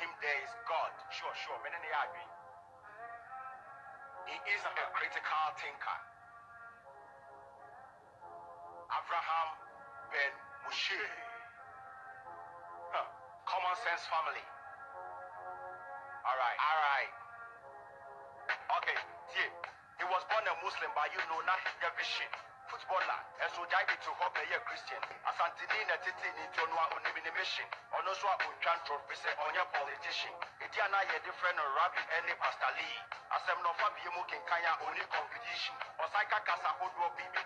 him there is God. Sure. He is a critical thinker. Abraham Ben Moshe. Common sense family. All right. Okay, yeah. He was born a Muslim, but you know not his vision. Footballer, and so died to hope a Christian. As Antonina Titi into no mission. Or no swap with Chantro, on your politician. It is not a different rabbi any Pastor Lee. As I'm not Fabian Kaya only competition. Or Saika Casa Hodo Bibi.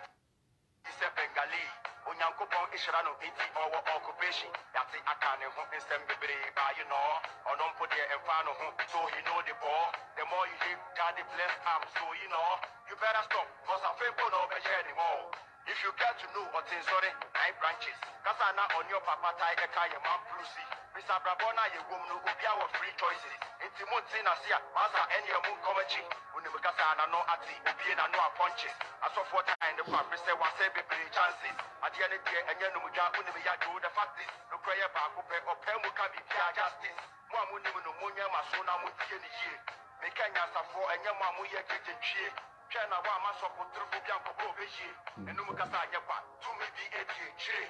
He said Bengali. Onyankopon Israno Iti or occupation. That's it, I can't help instant baby, but you know, or don't put there and find so he know the ball. The more you live, God bless him, so you know, you better stop, because I'm faithful no better anymore. If you get to know what's in sorry, 9 branches. Kasana on your papa tiger kaya man Brucey. Mr. Brabona, you woman who be our free choices. Intimutin Asia, Masa and your moon comedy. When you Kasana no ati, being a no punches. As of what time the family say was a baby chances. At the end of the day, and you know, the fact is, no prayer back or Pemuka be justice. One would even know Munya Masona would be in the year. Make Kenya for and your mamma yet get in cheer. China, one must have put through Bianco Bovishi. And no Mukasanya, to me be a cheer.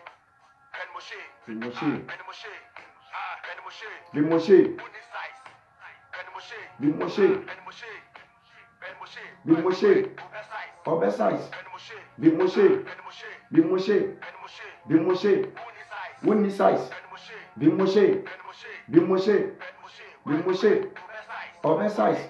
Ben Moshe. Ben Moshe. Ben Moshe. Ben Moshe. Ben Moshe. Oversize. Ben Moshe. Ben Moshe. Ben Moshe. Winnie size. Ben Moshe. Ben Moshe. Ben Moshe. Oversize.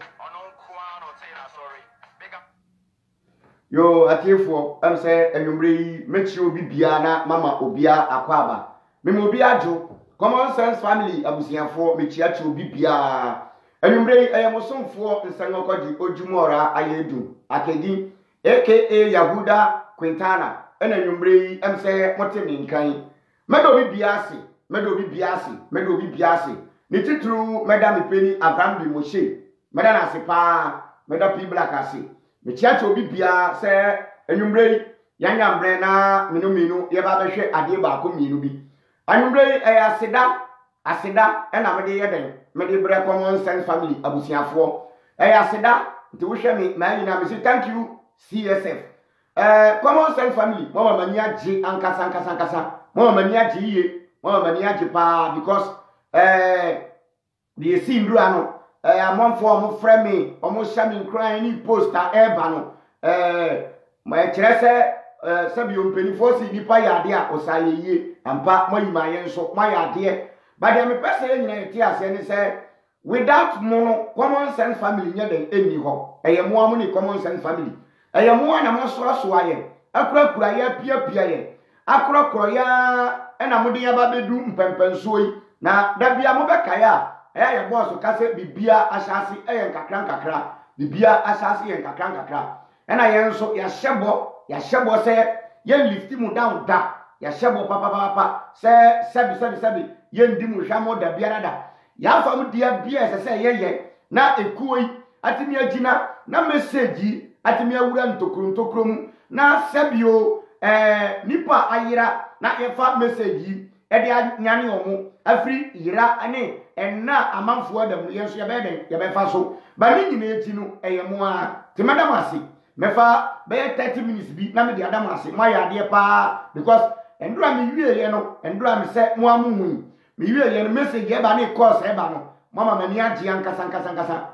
Yo, atiefo, am say enumre make sure bibia na mama obia akwaba. Me mo bia jo, common sense family abusiafo me chia chi obibia. Enumre ayamosomfo nsanokodi ojumora ayedu. Akedi aka Yahuda Quintana. Ena enumre am say motemi nkan. Medo bibia si. Ni titru Madam Penny Abraham bi Moshe. Meda na sepa, meda pi black asi. Me chiacho obi bia se enumre yanya mbre na minu ye ba behwe ade ba ko minu bi enumre aseda na me de yeden me de bre common sense family abusiafo aseda nti wo hwe me ma nyina me say thank you CSF common sense family mama mani age ankasa mama mani age yiye mama mani age pa because the see ndru ano amonfo omo frame omo shami nkran ni poster eba no ma kire se bi ompenifo si nipa yade a osayeye ampa moyima ye nso ma yade but dem person nyina yeti ase ni se without mono common sense family nya den eni ho mo amu ni common sense family mo na mo so aye akura ya pia ye akura ya na mudi ya ba bedu mpempenso yi na da bia mo beka ya ya boss kase bibia asasi nkakra bibia asasi nkakra ena yenso ya shebo se ye lift mu down da ya shebo papa se sebi ye ndi mu hwamo da biara da ya fa mu dia bia se ye na ekuoi atimi agina na message atimi awura ntokro mu na sebio nipa ayira na yefa message ede anyane omo afri yira ane enna amanfo adam yenso ye beden ye befa so ba ni nyina eti no eyemo a te madam ase mefa be 30 minutes bi na me de adam ase mo ya de pa because endura me wie ye no endura me se mo amunhu me wie ye no message e ba na course e ba no mama mani agi ankasa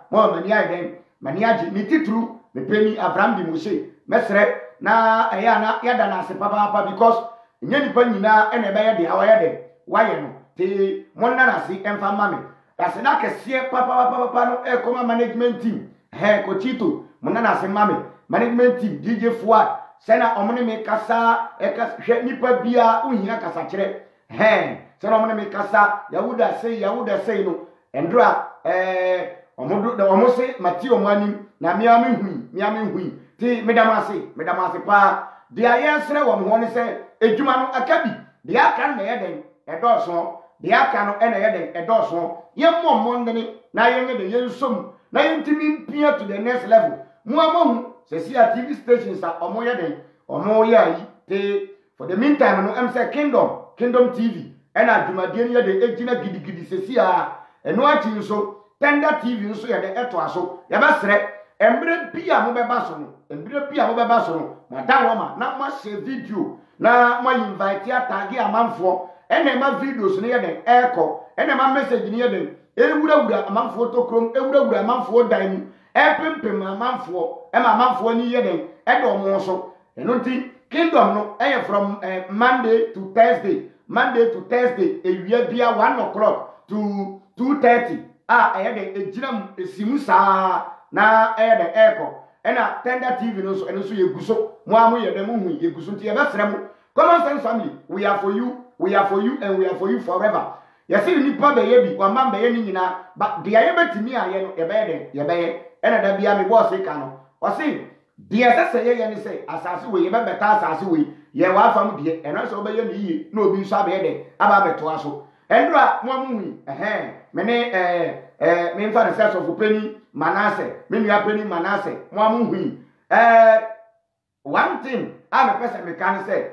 mama mani agi mani agi ni titru me Penny Abraham bi Moshe mesre na eya na yada na ase papa because nya nipa nyina ene be ye de awaya de waye no te monna na si emfa mame ase na kese papa no e koma management team kochito monna na se mame management team DJ Fuad sena omone me kasa hwe nipa bia uhia kasa kire sena omone me kasa Yahuda say no endra omo se Matthew Mani na miami hui ti medamase pa dia yesre wo mo ne se edwuma no akabi dia kan na yeden edoso dia kan no na yeden edoso yemmo ndene na yengede yensom na yentimi mpia to the next level mo amohu se see TV stations a omo yeden omo yayi te for the meantime no am say Kingdom TV na adwumadie ne yede ejina gidigidi se see a eno achi nso Tender TV nso ye de eto aso ye besre embre bia mo beba so no embre bia mo beba so no madam woma na ma share video na ma invite atagi amanfo ene ma videos ne ye den eko ene ma message ne ye den ewura amanfo tokrom ewura amanfo dan mu epempem amanfo e ma amanfo ni ye den edo mo so eno nti kingdom no from Monday to Thursday ewia bia 1 o'clock to 2:30 eye de ejinam esimu saa na eye de eko ena Tender TV no so eno so yeguso mo amu ye de mo hu yeguso nti ye besere mo Common Sense family we are for you and we are for you forever. Yesi nipa be ye bi wa man be ye ni nyina ba de ye betimi aye no ye be de ye be ye ena da bia me boss ka no o si de sese ye ni say asase we ye be beta asase we ye wa fam de ena so be ye ni yi na obi nso abe ye de aba beto aso endura mo amu me ne me mfa the sense of penny Manasseh me nua penny Manasseh mo amu hu one thing am person me kan say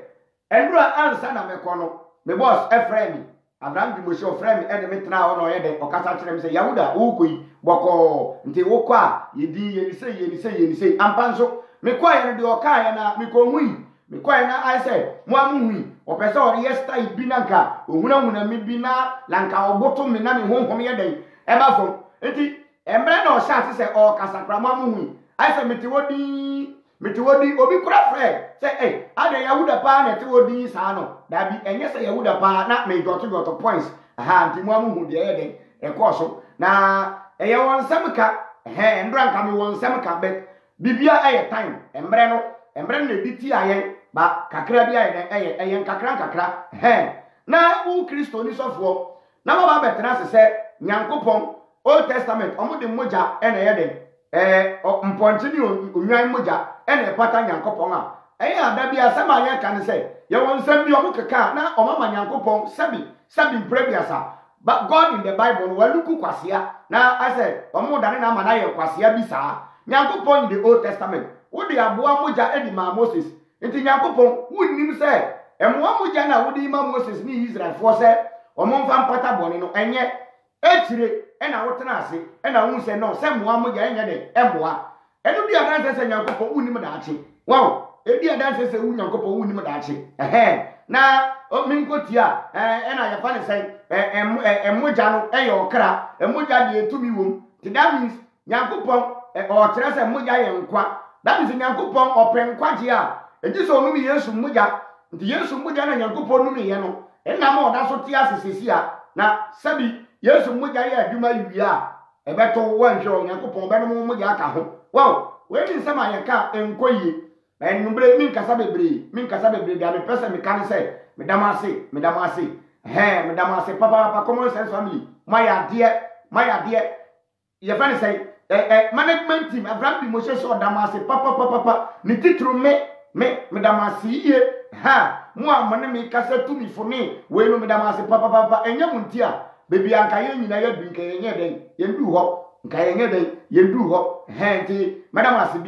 endura answer na me kono me boss Ephraim Abraham di Moshe Ephraim e de me tena ho no ye de okasa kire me say Yahuda wo koi boko nti wo kwa yedi yeni say ampanso me kwa ye de oka ye na me ko hui me kwa ye na I say mo amu hui opese ori yesta ibi nanka ohuna mi bi na lanka oboto me na me honhom ye den e ba fo nti embre na o sha say o kasakra mo amu hui I say meti wodi obi kura fre say ade Yahuda pa na te wodi sa no da bi enye say Yahuda pa na me goto points nti mo amu hu de ye den e koso na eye won samka ndra nka me won samka be bibia time embre na editi ayen ba kakra bia eye kakra na u Kristo ni sofo na baba betena se Nyankopon Old Testament omo de moja ene ye den mponche ni onwan moja ene pata Nyankopon a ada bia sama ye kan se ye won sam bi omo keka na omama Nyankopon sabi previasa but God in the Bible we look kwasia na I said omo dane na mana ye kwasia bi saa Nyankopon in the Old Testament wo de aboa moja edi ma Moses enti Nyankopon wunnim se emoa moja na wo de ma Moses ni Israel for se omo mfa mpata bone no enye etire ena wotena ase ena hu se no se moa moja enye de emoa enu bia dan se Nyankopon wunnim da ache wow edi adan se Nyankopon wunnim da ache na minkotia ena ya fa ne se emoja no okra emoja de etumi wom that means Nyankopon o kire se moja ye nkwa that means Nyankopon openkwaje a eji so numi Yesu moja nti Yesu moja na Nyankopon numi ye no ena ma oda so tia sesesi a na sabi Yesu moja ye adwuma wi a ebeto wanhwe Nyankopon be no moja aka ho wow we ni nsama ye ka enkoyi enumbre min kasa bebre ga me pese me kan se me damase papa Common Sense family my idea ye fa ne say management team Abraham di Moshe so damase papa ni titru me damase ye mo amane me kasa tu mi foni we no me damase papa enya muntia bebi anka ye nyina ye bi nka ye nye den ye ndu ho nka ye nye den ye ndu ho nti madamase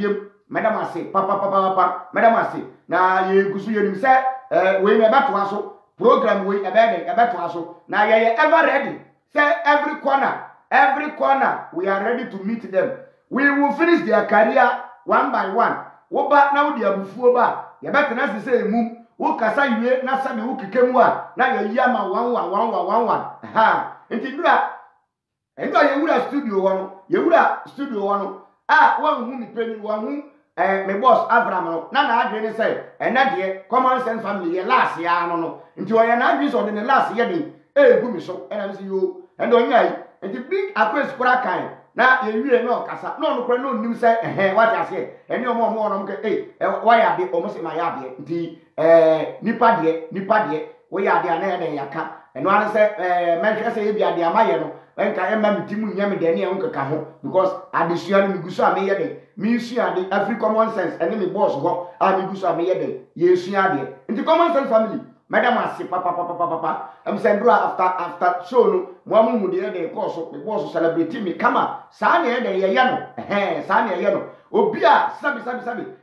papa madamase na ye gusu ye nim se we me beto aso program we beto aso na ye ever ready say every corner we are ready to meet them. We will finish their career one by one. Wo ba na wo dia bufuo ba ye beto na se say mum wo kasa yue na sabe wo kekemu a na ye yi ama 1 nti ndura ye wura studio wono wan hu ni peni wan hu me boss Abraham no na adwe ne say ena de Common Sense family ye last ya no nti o ye na adwe so de ne last ye de egu mi so ena nsi yo endo nyai nti big akwes kura kan na ye wie no kasa no kura no nim say what ya say eni omo no ke why ya de omo se ma ya de nti nipa de wo ya de na ya ka eno ane se menhwe se ye bia de amaye no enka emma mitimu nyame de ne enka ho because adesua no miguso a me ye de mi sua de every Common Sense ene me boss ho a miguso a me ye de ye sua de nti Common Sense family madam ase papa am sendro after show no mo amu de course me boss celebrate me kama saa ne de ye no saa ne ye no obi a sabi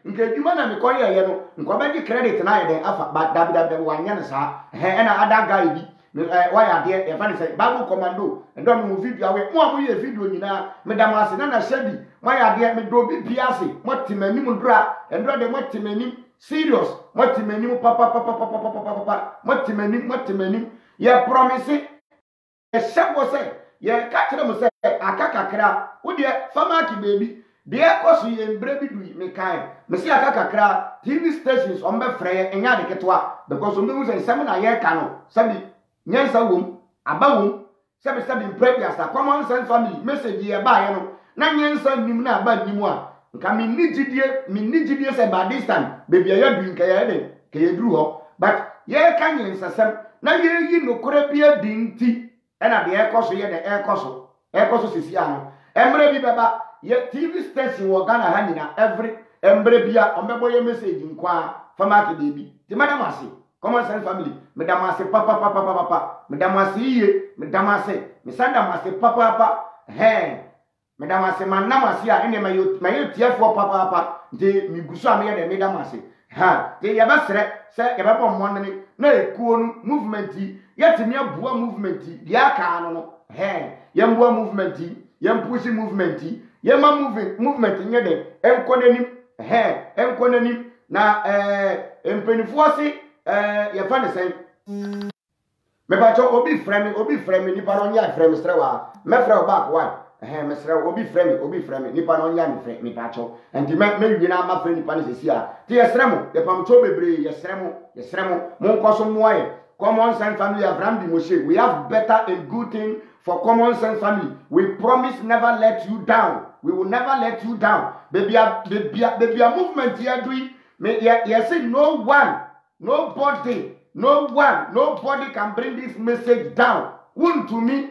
nke adwuma na me koye ye no nko be di credit na ye de afa ba dabi wanya ne saa ena ada guy bi why are there e fa ne say Bible commando ndo me video awe mo amoye video nyina me damase na shedi why are there me do bi biase mo timanim dra ndo de mo timanim serious mo timanim papa mo timanim ye promise e shebo say ye ka kire mo say akakakra wo de famaki baby de ekoso ye mbre bi du me kai me say akakakra TV stations on be frey enya de ketwa because on be say seminar ye ka no sabi nyansa wom abawom sabi previous common sense family message ye ba ye no na nyansa nim na aba nim a nka me nigidie say by this time baby ye du nka ye de ke ye duru ho but ye ka nyansa sem na ye yi no kore bia dinti e na de ekoso ye de ekoso sisi ano emre bi beba ye TV station wo Ghana ha nyina every embre bia ombebo ye message nkwa famaki baby ti madam ase common sense family madam ase papa madam ase iye madam ase me sanda ase papa he madam ase manam ase a ene mayo tiefo papa de miguso am ye de madam ase ha de ye basre se ye bebo monne na ekuo movement yetimi abua movement dia ka no he ye mbua movement ye push movement ye ma movement nye de enkonanim he enkonanim na empenifo ase ye fa ne sen me ba cho obi frame ni pa no nya frame strewa me frame back one me sre obi frame ni pa no nya ni frame ni pa cho enti me wi na ma frame ni pa ne sesi a ti ye sre mo ye pam cho bebre ye sre mo mo nkoso mo aye common sense family Abraham Bi Moshe we have better and good thing for common sense family we promise never let you down we will never let you down baby a movement here doing me you say nobody can bring this message down won to me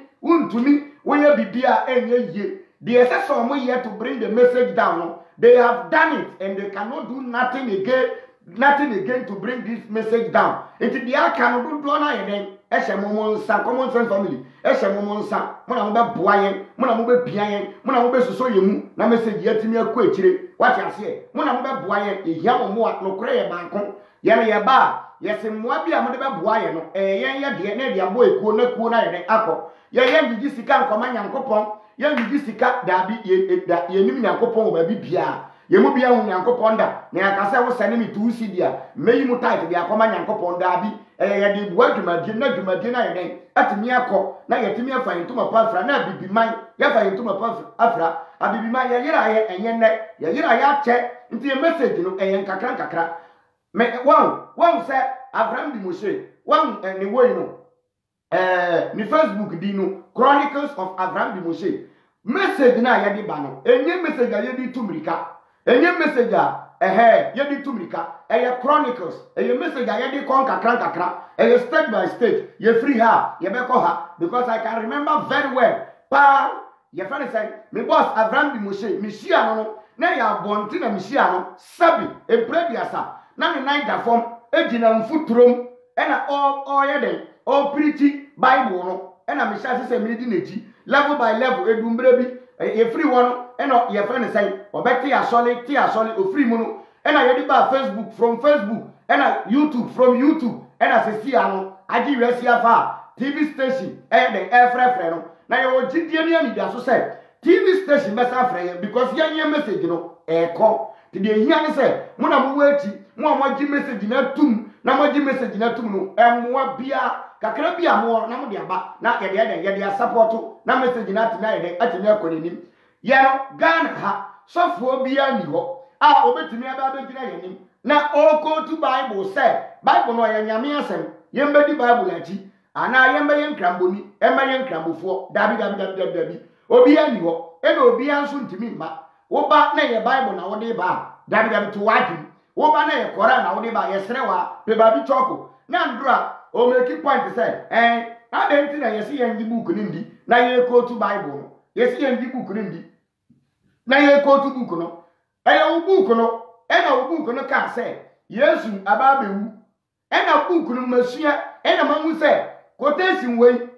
when you bibia enye ye the essence of me here to bring the message down no? They have done it and they cannot do nothing again to bring this message down. It is the can do na yen ehye momon san common sense family ehye momon san mo na mo be boa yen mo na mo be pia yen mo na mo be soso yemu na message yatimi akọ akire what you say mo na mo be boa yen ehia mo a no kure ye banko ye na ye ba ye se mo bia mo de be boa yen no yen ye de na de abo ekuo na yen akọ ye ngigi sika nkoma nyankopon ye ngigi sika da bi ye nim nyankopon ba bi bia ye mu bia hu nyankopon da na akase wo sane mi tu si dia meyi mu tight bia akoma nyankopon da bi ye de bua dwumadi na yen atimi akọ na yetimi afa ntoma pa afra na bibiman ye fa ntoma pa afra abibiman ye yira ye enye ye yira ya che nti ye message no nkakra me wan say Abraham Bi Moshe wan ni wo no ni Facebook di no Chronicles of Abraham Bi Moshe message na ye di ba no enye message a ye di tumrika enye message a ye di tumrika eye Chronicles eye message a ye di kon kakra eye stage by stage ye free ha ye be ko ha because I can remember very well pa ye friend say me boss Abraham Bi Moshe me shia no na ya bonti na me shia no sabi e prebiasa na me nine da form ejina mfutrom ena all ye den all preach Bible no ena me shia say me di neji level by level edumbre bi e free one ena ye friend say obeti asole ti asole o free mu no ena ye di ba Facebook from Facebook ena YouTube from YouTube ena se si ano agi wesi afa TV station den frefre no na ye o gidie ni ani da so say TV station besa frɛ because ye message no ko ti de hia ne say mo na mo wachi mo amagi message na tum na mo gi message na tum no emmoa bia kakra bia mo na mo de aba na ye de support na message na tina ye de atimi akonim ye no Ghana ha sofo bia ni ho a obetimi aba begina ye nim na all go to Bible say Bible no ye nyame asem ye mbedi Bible achi ana ye mbe ye nkramboni ye nkrambofo dabi obi ani ho e na obi anso ntimi mma wo ba na ye Bible na wo de ba dabi to wadi wo ba na ye Quran na wo de ba ye srewa pe ba bi choko na ndura o make point say adenti na ye si ye ngi book ni ndi na ye ko to Bible ye si ye ngi book ni ndi na ye ko to book no wo book no na wo book no ka say Yesu aba bewu na book no masua na mamu say quotation way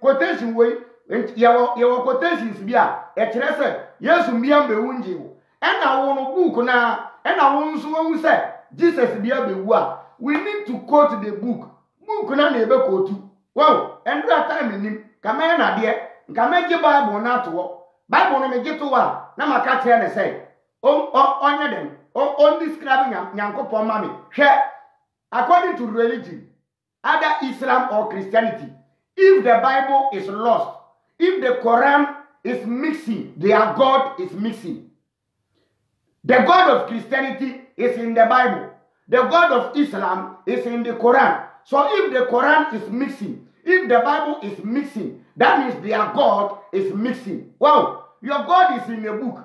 yawo quotations bia e kire se Yesu bia bewu njiwo na wo no book na wo nso wo se Jesus bia bewu a we need to quote the book na ebe quote wow endura time nim kama na de kama gye Bible na to Bible no me gye to wa na maka kire ne say onye dem on describe nyankopon ma me hwe according to religion either Islam or Christianity if the Bible is lost if the Quran is mixing their God is mixing the God of Christianity is in the Bible the God of Islam is in the Quran so if the Quran is mixing if the Bible is mixing that means their God is mixing wow your God is in a book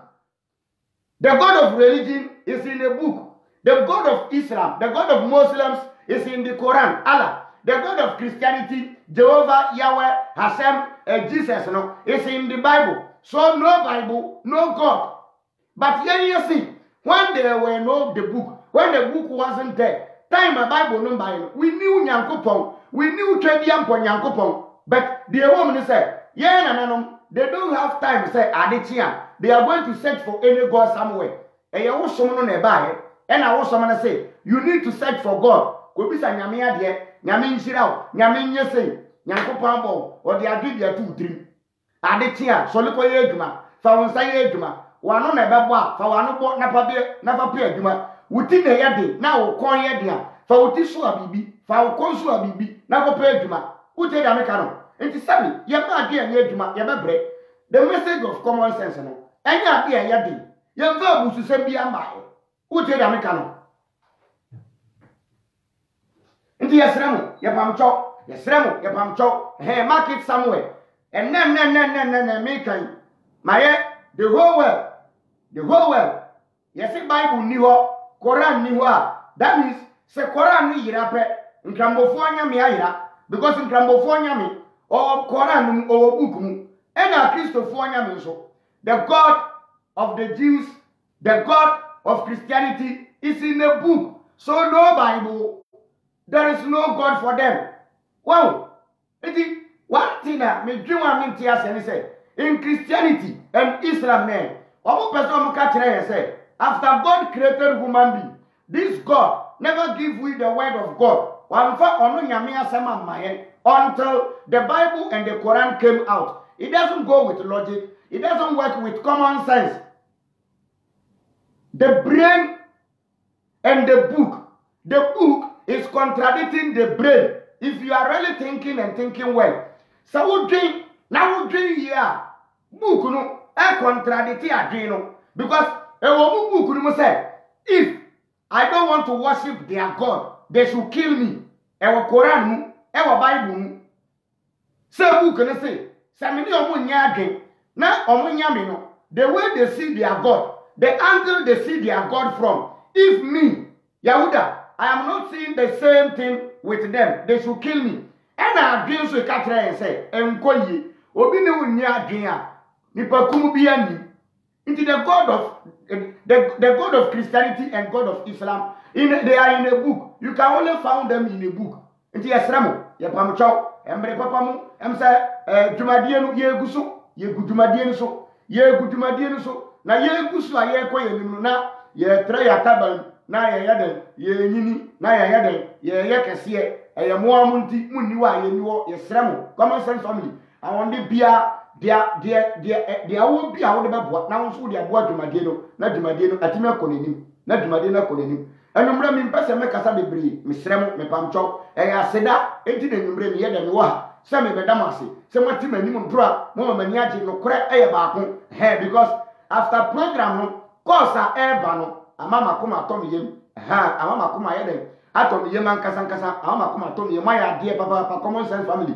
the God of religion is in a book. The God of Islam, the God of Muslims is in the Quran, Allah. The God of Christianity, Jehovah, Yahweh, Hashem, Jesus, no, is in the Bible. So no Bible, no God. But here you see, when there were no the book, when the book wasn't there, time a Bible no Bible, we knew Nyankopon, we knew Kediampo Nyankopon, but the woman said, yeah, they don't have time to say Adichia. They are going to search for any God somewhere. And you want someone nearby, and I want someone to say, you need to search for God. Could be some Yamia dear, Yamin Shirao, Yamin Yese, Yankopambo, or the Agidia 2-3. Adichia, Solopo Yeduma, Fawunsay Eduma, one on a babwa, Fawano Napapia Duma, Wutin Yadi, now call Yadia, Fawutisua Bibi, Fawukonsua Bibi, Napapia Duma, Ute Americano. It is Sammy, Yama dear Yeduma, Yababre. The message of common sense, no. Any idea yadi. Your verb to send me a mile. Who tell Americano? Into Yasramo, Yapam chop, Yasramo, Yapam chop, hey, mark it somewhere. And then, making my the whole world. Yes, Bible knew her, Quran knew her. That means, say Quran ni yirape, in Crambofonia miaira, because in Crambofonia me, or Quran or book. And our Christophonia so the God of the Jews, the God of Christianity is in the book. So no Bible, there is no God for them. Wow. It is one thing that me dream and say in Christianity and Islam man. One person catch say after God created human being, this God never give we the word of God. Until the Bible and the Quran came out. It doesn't go with logic. It doesn't work with common sense. The brain and the book is contradicting the brain. If you are really thinking and thinking well. So we drink, now we drink here. Book no, I contradict no. Because a book no say, if I don't want to worship their God, they should kill me. Ewa Quran, ewa Bible. So book no say, now, the way they see their God, the angle they see their God from. If me, Yahuda, I am not seeing the same thing with them, they should kill me. And I dream so catch and say, Enkoye, Obine unya dream, Nipakubiani, into the God of Christianity and God of Islam. They are in a book. You can only find them in a book. Into Yasramo, Yapamcho, Embre Papamu, Emsa. Jumadienu ye gusu ye gudumadien so na ye gusu a ye koye nimu na ye tre ya taban na ye yaden ye nyini na ye yaden ye kese ye moamunti munni wa ye niwo ye sremo common sense family awonde bia dia wo bia wo de bebo na wo so de abo jumadienu na jumadienu atime akonenim na jumadienu akonenim enumre mi mpese me kasa bebre mi sremo me pamcho aseda enti na enumre mi ye de me wo ha se me bedamase se mati manim ndura mo mani age no kore baako because after program no course eba no amama koma to miyem amama koma ye den ato miyem ankasa amama koma to miyem ya de papa common sense family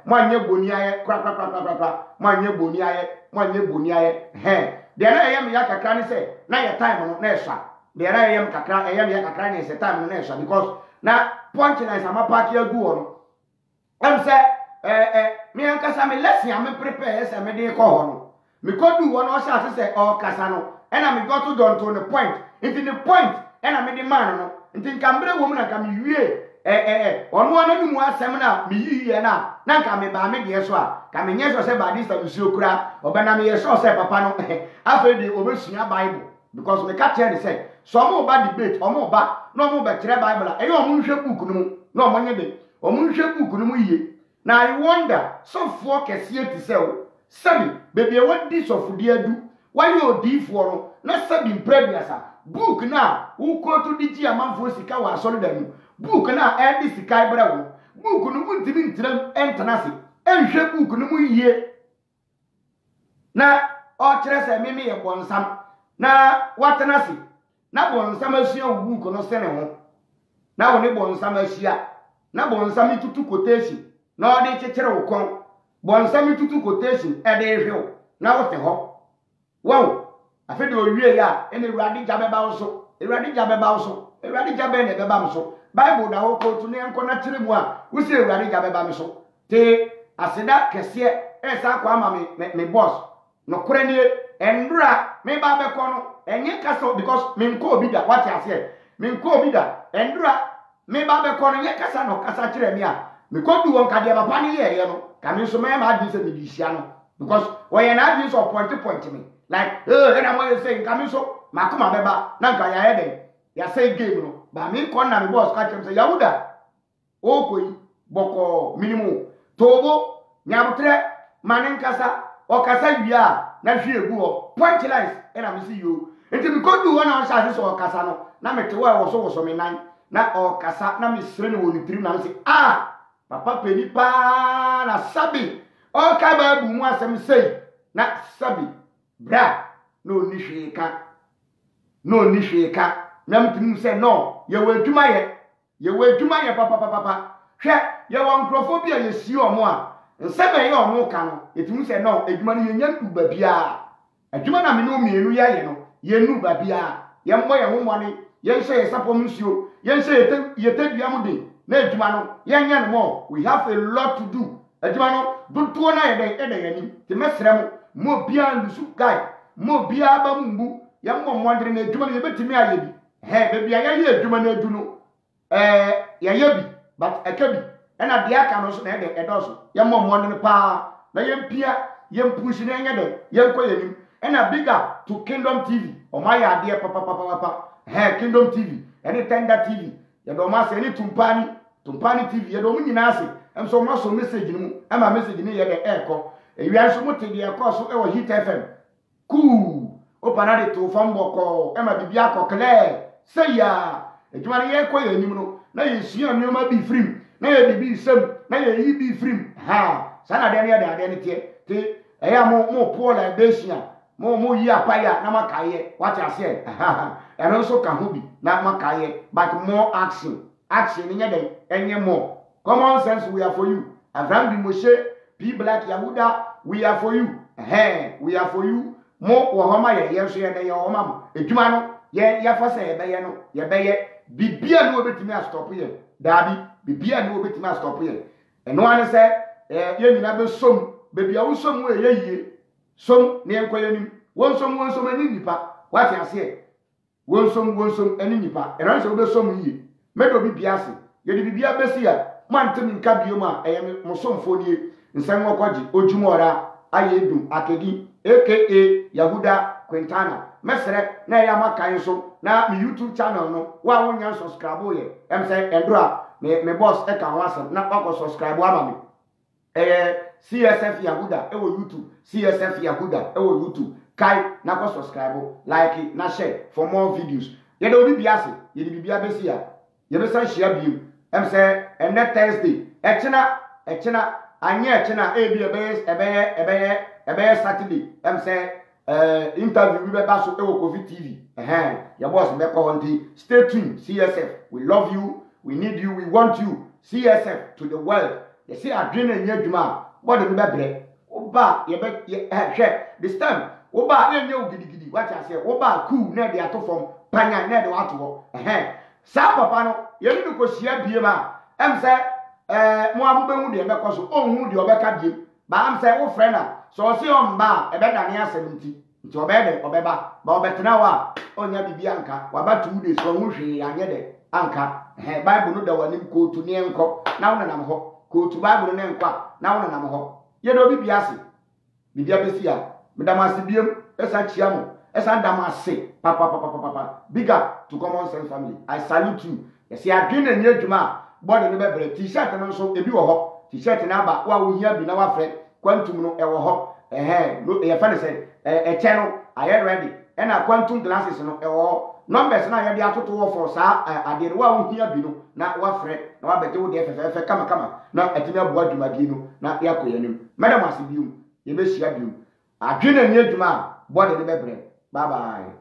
mo anye boni aye kra mo anye boni aye de na ye me yakakra ni se na ye time no na esha de na ye me kakra ye me yakakra ni se time no na esha because na punch na sama party agu no am say me ankasa me lesson am prepare say me dey call no me ko do one o say o kasa no and I me go to don to the point into the point and I me the man no into kambre wo mu na ka me wie ono ana nu mu asem na me yiye na ka me ba me de so a ka me nye so say ba this time si okura obana me ye so say papa no afa de obesua Bible because me ka tell say some oba debate omo ba no mo be kire Bible e yo mo nhwe book no mu no mo nye de omo nhwe book no mu yiye Now I wonder, so for Cassia to sell, Sammy, baby, what this of dear do? Why you deep for not subbing previous book now, who go to the Giaman for Sikawa Solidan, book now, add this Sikai Brown, book no good to be them and Tanasi, and ship book no ye. Now, all Teresa Mimi upon some. Now, what Tanasi? Now, one summer she book on a cinema. Now, when it was summer she, now, one summer to two quotation. No, they chechero kon. Bon sami tutu quotation e dey hwe. Na wo te ho. Wow. Afede o wie ya, ene Awurade jabe ba wo so. Awurade jabe ba wo so. Awurade jabe ne be ba mo so. Bible da wo ko tu ne enko na kire mu a, wo se Awurade jabe ba me so. Te aseda kese e sa kwa ma me boss. No kure ne endura me ba be ko no. Enye kaso because me nko obi da what ya say. Me nko obi da endura me ba be ko no ye kasa no kasa kire me a. Me ko du won ka de papa ni ye no kame so me ma adin se me di hia no because we ye na adin so point me like na mo say kame so makoma beba na nka ya he den ya say game no ba me ko na me boss ka chem say Yahuda o koi boko minimum tobo nyabutre manen kasa o kasa wia na hwe egu ho point lines na me see you enti me ko du won na so so o kasa no na me te wo so me nan na o kasa na me sire no woni trim na me say papa peni pa na sabi o ka ba bu mu asem sei na sabi bra no ni hwe ka na mtinu se no ye wadwuma ye papa hwe ye won crofobia ye si omo a nsebe ye omo ka no etinu se no adwuma no ye nyandu ba bia adwuma na me no mienu ya ye no ye nu ba bia ye mo ye homone ye nse ye sapom nsuo ye nse ye tedua mu de na adwuma no yenye no mo we have a lot to do adwuma no duntuo na ye yani te mesrem mo bia lusu guy mo bia ba mbu ye mo mondre na adwuma no ye betimi aye bi be bia ye adwuma na adu no ye bi but akabi na de aka no so na ye edoso ye mo mondre pa na ye mpia ye mpushi na yenye de ye nko yanim na bigger to Kingdom TV o ma ya de papa Kingdom TV any Tender TV ye do ma se ni Tumpani TV ye do mu nyina ase em so ma so message ni mu ama message ni ye de eko ewia so mute de eko so e wo Hit FM cool o pana de to fam boko ema bibia kokle say ya ejuma ye ko ye nim no na ye sua nneoma bi frim na ye bibi sem na ye yi bi frim sana de ne de ne te eya mo Paul Abesia mo yi apaya na makaye what I say and also can hobi na makaye but more action in your any more. Common sense, we are for you. Abraham Moshe, P Black Yahuda, we are for you. We are for you. More Wahoma, yes, your mama. A Jumano, ya for say, Bayano, ya baye, Bibia no bit me stop here. Darby, Bibia no bit me stop here. And one said, you never some, baby, I was somewhere, ye, some near Quayanim, one some any nipa. What I say, one some any nipa, and also the some ye. Medo bibiase ye di bibia besi a mantemi nka bioma eyem mosomfonie nsem okwaji ojumora ayedu akedi aka Yahuda Quintana mesere na ya makan so na mi YouTube channel no wa wonya subscribe ye em say endura me boss e kan wasem na kwa subscribe ama me CSF Yahuda e wo YouTube CSF Yahuda e wo YouTube kai na kwa subscribe like na share for more videos ye do bibiase ye di bibia besi a ye be san shia biu em say and Thursday echina anye echina e bi ebe Saturday em say interview we be baso e wo Covid TV your boss me call on stay tuned CSF we love you we need you we want you CSF to the world you see adwene nya adwuma body me bebre oba ye be hwe this time oba enya ogidigidi what I say oba cool na de atofom panya na de wato sa papa no ye ni ko hia bie ma em se mo abubehu de mekọ so onhu de obeka bie ba am se wo friend na so si o mba e be dane asemti nti obede obeba ba obetena wa onya bibia nka wa ba 2 days so hwe anye de anka Bible no da wanim ko tu ne enko na wona nam ho ko tu Bible ne nkwa na wona nam ho ye do bibia ase bibia besi a medamase biem esa chia mo esa damase papa bigger to Common Sense family I salute you. You see adwene ni adwuma body no bebre t-shirt no so ebi wo ho t-shirt na ba wa wo hia bi na wa frɛ quantum no ɛwɔ hɔ no ye fa ne sɛ ɛkyɛ no ayɛ ready ɛna quantum glasses no ɛwɔ numbers na yɛ de atoto wɔ for saa ade no wa wo hia bi no na wa frɛ na wa bɛgye wo de fɛfɛfɛ kama na atimi aboa dwumadi no na yakɔ yanim madam asibium ye be hyia bium adwene ni adwuma bɔde ne bɛbrɛ bye bye